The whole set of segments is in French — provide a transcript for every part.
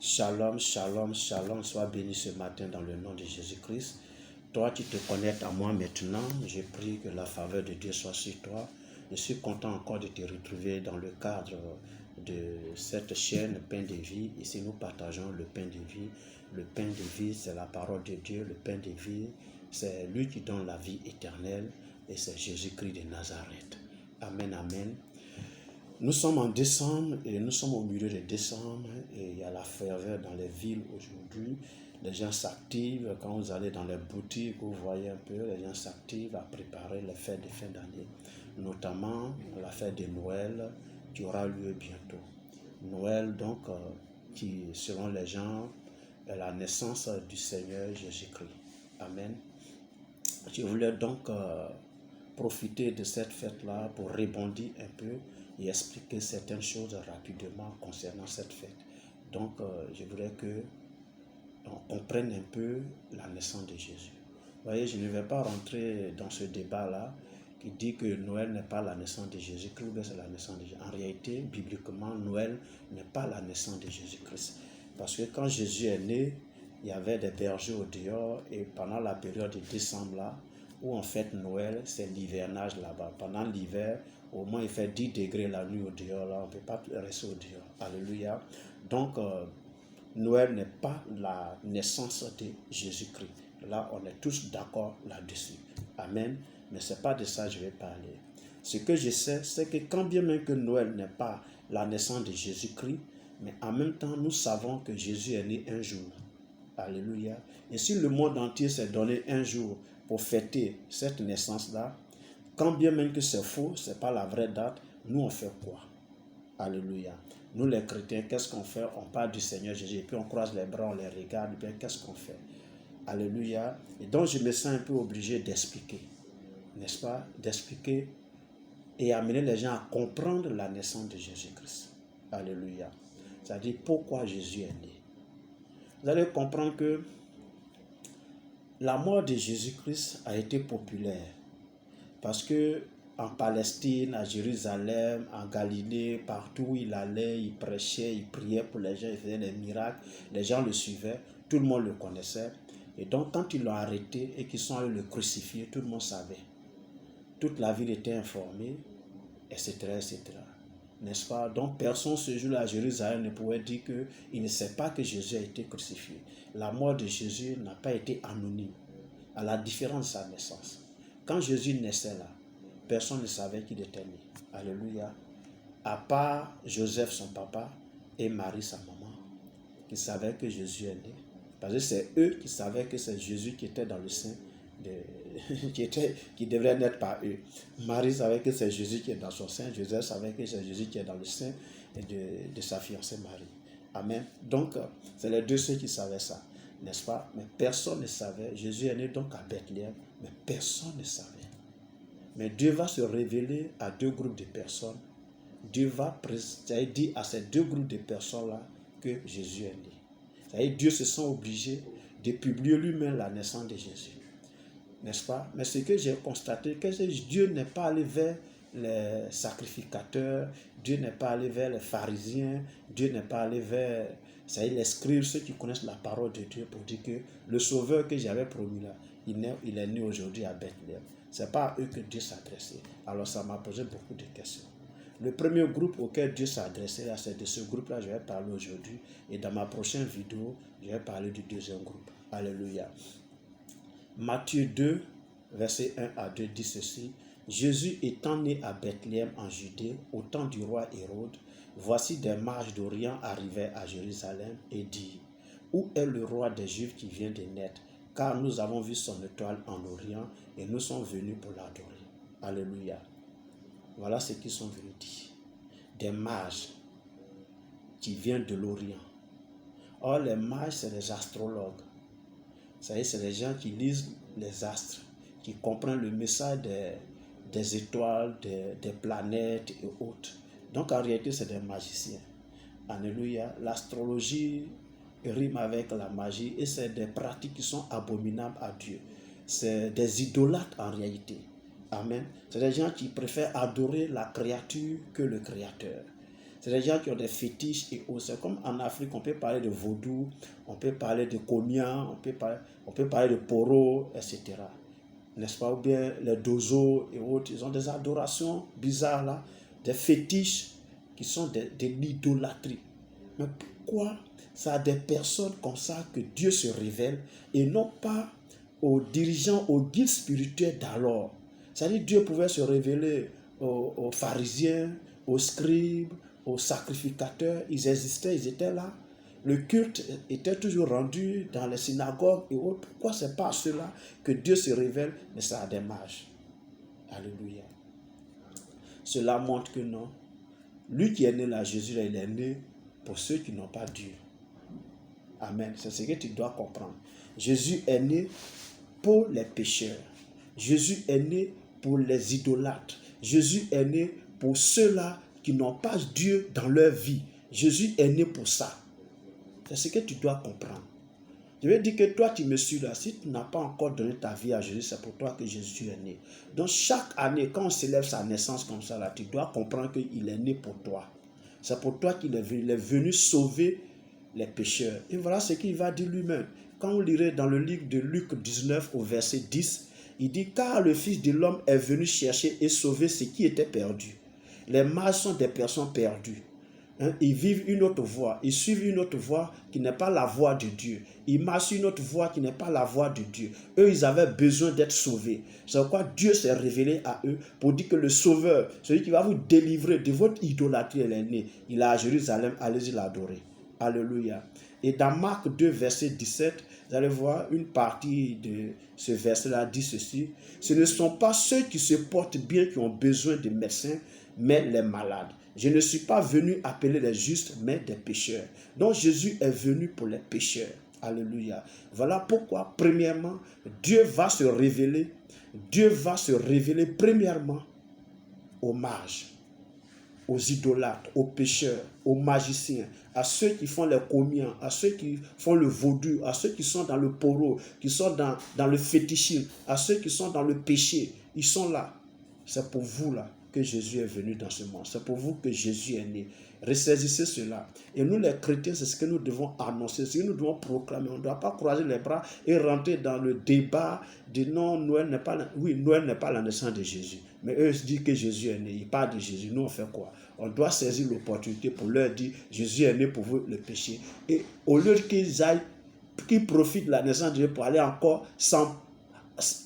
Shalom, shalom, shalom, sois béni ce matin dans le nom de Jésus-Christ. Toi, tu te connectes à moi maintenant. Je prie que la faveur de Dieu soit sur toi. Je suis content encore de te retrouver dans le cadre de cette chaîne Pain de vie. Ici, nous partageons le pain de vie. Le pain de vie, c'est la parole de Dieu. Le pain de vie, c'est lui qui donne la vie éternelle. Et c'est Jésus-Christ de Nazareth. Amen, amen. Nous sommes en décembre et nous sommes au milieu de décembre et il y a la ferveur dans les villes aujourd'hui. Les gens s'activent. Quand vous allez dans les boutiques, vous voyez un peu, les gens s'activent à préparer les fêtes de fin d'année. Notamment la fête de Noël qui aura lieu bientôt. Noël donc qui, selon les gens, est la naissance du Seigneur Jésus-Christ. Amen. Je voulais donc profiter de cette fête-là pour rebondir un peu et expliquer certaines choses rapidement concernant cette fête. Donc, je voudrais que on comprenne un peu la naissance de Jésus. Vous voyez, je ne vais pas rentrer dans ce débat-là qui dit que Noël n'est pas la naissance de Jésus-Christ, mais c'est la naissance de Jésus. En réalité, bibliquement, Noël n'est pas la naissance de Jésus-Christ. Parce que quand Jésus est né, il y avait des bergers au dehors et pendant la période de décembre là, où on fête Noël, c'est l'hivernage là-bas. Pendant l'hiver, au moins il fait 10 degrés la nuit au dehors, là, on ne peut pas rester au dehors. Alléluia. Donc, Noël n'est pas la naissance de Jésus-Christ. Là, on est tous d'accord là-dessus. Amen. Mais ce n'est pas de ça que je vais parler. Ce que je sais, c'est que quand bien même que Noël n'est pas la naissance de Jésus-Christ, mais en même temps, nous savons que Jésus est né un jour. Alléluia. Et si le monde entier s'est donné un jour pour fêter cette naissance-là, quand bien même que c'est faux, ce n'est pas la vraie date, nous on fait quoi? Alléluia. Nous les chrétiens, qu'est-ce qu'on fait? On parle du Seigneur Jésus et puis on croise les bras, on les regarde, bien qu'est-ce qu'on fait? Alléluia. Et donc je me sens un peu obligé d'expliquer, n'est-ce pas? D'expliquer et amener les gens à comprendre la naissance de Jésus-Christ. Alléluia. C'est-à-dire pourquoi Jésus est né. Vous allez comprendre que la mort de Jésus-Christ a été populaire parce que en Palestine, à Jérusalem, en Galilée, partout où il allait, il prêchait, il priait pour les gens, il faisait des miracles, les gens le suivaient, tout le monde le connaissait. Et donc quand ils l'ont arrêté et qu'ils sont allés le crucifier, tout le monde savait. Toute la ville était informée, etc., etc. N'est-ce pas? Donc personne ce jour-là à Jérusalem ne pouvait dire qu'il ne sait pas que Jésus a été crucifié. La mort de Jésus n'a pas été anonyme, à la différence de sa naissance. Quand Jésus naissait là, personne ne savait qu'il était né. Alléluia. À part Joseph, son papa, et Marie, sa maman, qui savaient que Jésus est né. Parce que c'est eux qui savaient que c'est Jésus qui était dans le sein, qui devrait naître par eux. Marie savait que c'est Jésus qui est dans son sein. Joseph savait que c'est Jésus qui est dans le sein de sa fiancée Marie. Amen. Donc, c'est les deux ceux qui savaient ça, n'est-ce pas? Mais personne ne savait. Jésus est né donc à Bethléem, mais personne ne savait. Mais Dieu va se révéler à deux groupes de personnes. Dieu va dire à ces deux groupes de personnes-là que Jésus est né. C'est-à-dire Dieu se sent obligé de publier lui-même la naissance de Jésus. N'est-ce pas? Mais ce que j'ai constaté, que Dieu n'est pas allé vers les sacrificateurs, Dieu n'est pas allé vers les pharisiens, Dieu n'est pas allé vers les scribes, ceux qui connaissent la parole de Dieu pour dire que le sauveur que j'avais promis là, il est né aujourd'hui à Bethléem. Ce n'est pas à eux que Dieu s'adressait. Alors ça m'a posé beaucoup de questions. Le premier groupe auquel Dieu s'adressait, c'est de ce groupe-là que je vais parler aujourd'hui. Et dans ma prochaine vidéo, je vais parler du deuxième groupe. Alléluia. Matthieu 2, verset 1 à 2 dit ceci. Jésus étant né à Bethléem en Judée, au temps du roi Hérode, voici des mages d'Orient arrivaient à Jérusalem et dirent, où est le roi des Juifs qui vient de naître? Car nous avons vu son étoile en Orient et nous sommes venus pour l'adorer. Alléluia. Voilà ce qu'ils sont venus dire. Des mages qui viennent de l'Orient. Or, les mages, c'est des astrologues. C'est les gens qui lisent les astres, qui comprennent le message des étoiles, des planètes et autres. Donc, en réalité, c'est des magiciens. Alléluia. L'astrologie rime avec la magie et c'est des pratiques qui sont abominables à Dieu. C'est des idolâtres en réalité. Amen. C'est des gens qui préfèrent adorer la créature que le Créateur. C'est des gens qui ont des fétiches et autres. C'est comme en Afrique, on peut parler de vaudou, on peut parler de komia, on peut parler de poro, etc. N'est-ce pas? Ou bien les dozo et autres, ils ont des adorations bizarres là, des fétiches qui sont de l'idolâtrie. Mais pourquoi ça a des personnes comme ça que Dieu se révèle et non pas aux dirigeants, aux guides spirituels d'alors? C'est-à-dire Dieu pouvait se révéler aux pharisiens, aux scribes, aux sacrificateurs. Ils existaient, ils étaient là. Le culte était toujours rendu dans les synagogues et autres. Pourquoi ce n'est pas à ceux-là que Dieu se révèle, mais ça a des mages? Alléluia. Cela montre que non. Lui qui est né là, Jésus, il est né pour ceux qui n'ont pas Dieu. Amen. C'est ce que tu dois comprendre. Jésus est né pour les pécheurs. Jésus est né pour les idolâtres. Jésus est né pour ceux-là qui n'ont pas Dieu dans leur vie. Jésus est né pour ça. C'est ce que tu dois comprendre. Je veux dire que toi, tu me suis là. Si tu n'as pas encore donné ta vie à Jésus, c'est pour toi que Jésus est né. Donc, chaque année, quand on célèbre sa naissance comme ça, là, tu dois comprendre qu'il est né pour toi. C'est pour toi qu'il est venu. Il est venu sauver les pécheurs. Et voilà ce qu'il va dire lui-même. Quand on lirait dans le livre de Luc 19 au verset 10, il dit « Car le Fils de l'homme est venu chercher et sauver ce qui était perdu. » Les mages sont des personnes perdues. Ils vivent une autre voie, ils suivent une autre voie qui n'est pas la voie de Dieu. Ils marchent une autre voie qui n'est pas la voie de Dieu. Eux, ils avaient besoin d'être sauvés. C'est pourquoi Dieu s'est révélé à eux pour dire que le Sauveur, celui qui va vous délivrer de votre idolâtrie, elle est née. Il est à Jérusalem, allez-y l'adorer. Alléluia. Et dans Marc 2, verset 17, vous allez voir une partie de ce verset-là dit ceci. Ce ne sont pas ceux qui se portent bien qui ont besoin de médecins, mais les malades. Je ne suis pas venu appeler les justes, mais des pécheurs. Donc Jésus est venu pour les pécheurs. Alléluia. Voilà pourquoi, premièrement, Dieu va se révéler. Dieu va se révéler premièrement aux mages, aux idolâtres, aux pécheurs, aux magiciens, à ceux qui font les comiens, à ceux qui font le vaudou, à ceux qui sont dans le poro, qui sont dans le fétichisme, à ceux qui sont dans le péché. Ils sont là. C'est pour vous là que Jésus est venu dans ce monde. C'est pour vous que Jésus est né. Ressaisissez cela. Et nous les chrétiens, c'est ce que nous devons annoncer, c'est ce que nous devons proclamer. On ne doit pas croiser les bras et rentrer dans le débat de non, Noël n'est pas la naissance de Jésus. Mais eux disent que Jésus est né. Ils parlent de Jésus. Nous, on fait quoi? On doit saisir l'opportunité pour leur dire Jésus est né pour vous le péché. Et au lieu qu'ils profitent de la naissance de Dieu pour aller encore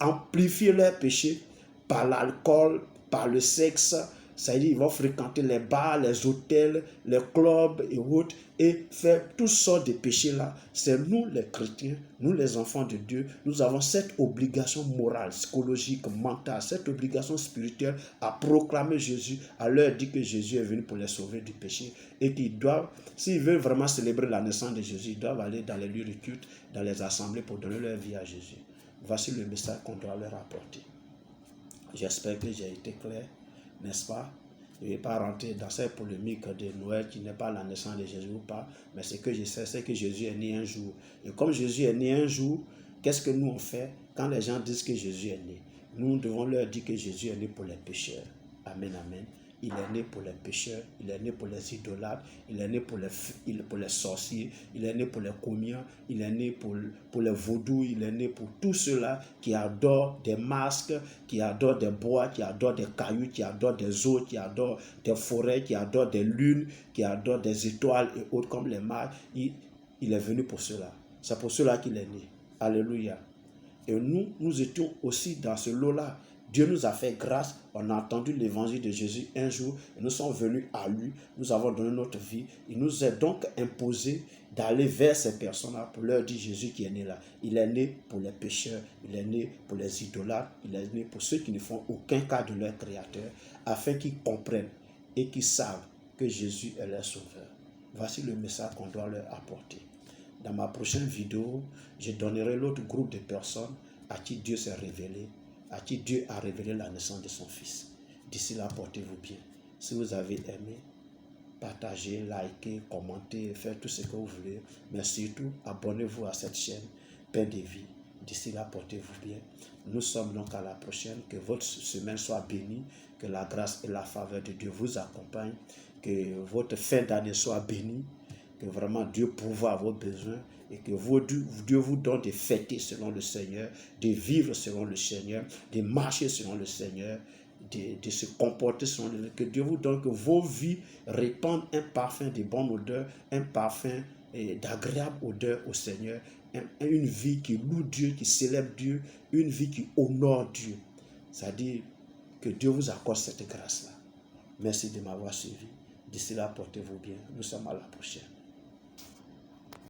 amplifier leur péché par l'alcool, par le sexe, c'est-à-dire ils vont fréquenter les bars, les hôtels, les clubs et autres et faire toutes sortes de péchés là. C'est nous les chrétiens, nous les enfants de Dieu, nous avons cette obligation morale, psychologique, mentale, cette obligation spirituelle à proclamer Jésus, à leur dire que Jésus est venu pour les sauver du péché et qu'ils doivent, s'ils veulent vraiment célébrer la naissance de Jésus, ils doivent aller dans les lieux de culte, dans les assemblées pour donner leur vie à Jésus. Voici le message qu'on doit leur apporter. J'espère que j'ai été clair, n'est-ce pas? Je ne vais pas rentrer dans cette polémique de Noël qui n'est pas la naissance de Jésus ou pas, mais ce que je sais, c'est que Jésus est né un jour. Et comme Jésus est né un jour, qu'est-ce que nous on fait quand les gens disent que Jésus est né? Nous devons leur dire que Jésus est né pour les pécheurs. Amen, amen. Il est né pour les pécheurs, il est né pour les idolâtres, il est né pour les sorciers, il est né pour les comiens, il est né pour les vaudous, il est né pour tous ceux-là qui adorent des masques, qui adorent des bois, qui adorent des cailloux, qui adorent des eaux, qui adorent des forêts, qui adorent des lunes, qui adorent des étoiles et autres comme les mages. Il est venu pour cela. C'est pour cela qu'il est né. Alléluia. Et nous étions aussi dans ce lot-là. Dieu nous a fait grâce, on a entendu l'évangile de Jésus un jour, et nous sommes venus à lui, nous avons donné notre vie. Il nous est donc imposé d'aller vers ces personnes-là pour leur dire Jésus qui est né là. Il est né pour les pécheurs, il est né pour les idolâtres, il est né pour ceux qui ne font aucun cas de leur Créateur, afin qu'ils comprennent et qu'ils savent que Jésus est leur sauveur. Voici le message qu'on doit leur apporter. Dans ma prochaine vidéo, je donnerai l'autre groupe de personnes à qui Dieu s'est révélé, à qui Dieu a révélé la naissance de son Fils. D'ici là, portez-vous bien. Si vous avez aimé, partagez, likez, commentez, faites tout ce que vous voulez. Mais surtout, abonnez-vous à cette chaîne, Paix de vie. D'ici là, portez-vous bien. Nous sommes donc à la prochaine. Que votre semaine soit bénie, que la grâce et la faveur de Dieu vous accompagnent, que votre fin d'année soit bénie, que vraiment Dieu pourvoie à vos besoins et que Dieu vous donne de fêter selon le Seigneur, de vivre selon le Seigneur, de marcher selon le Seigneur, de se comporter selon le Seigneur. Que Dieu vous donne que vos vies répandent un parfum de bonne odeur, un parfum d'agréable odeur au Seigneur, une vie qui loue Dieu, qui célèbre Dieu, une vie qui honore Dieu. C'est-à-dire que Dieu vous accorde cette grâce-là. Merci de m'avoir suivi. D'ici là, portez-vous bien. Nous sommes à la prochaine.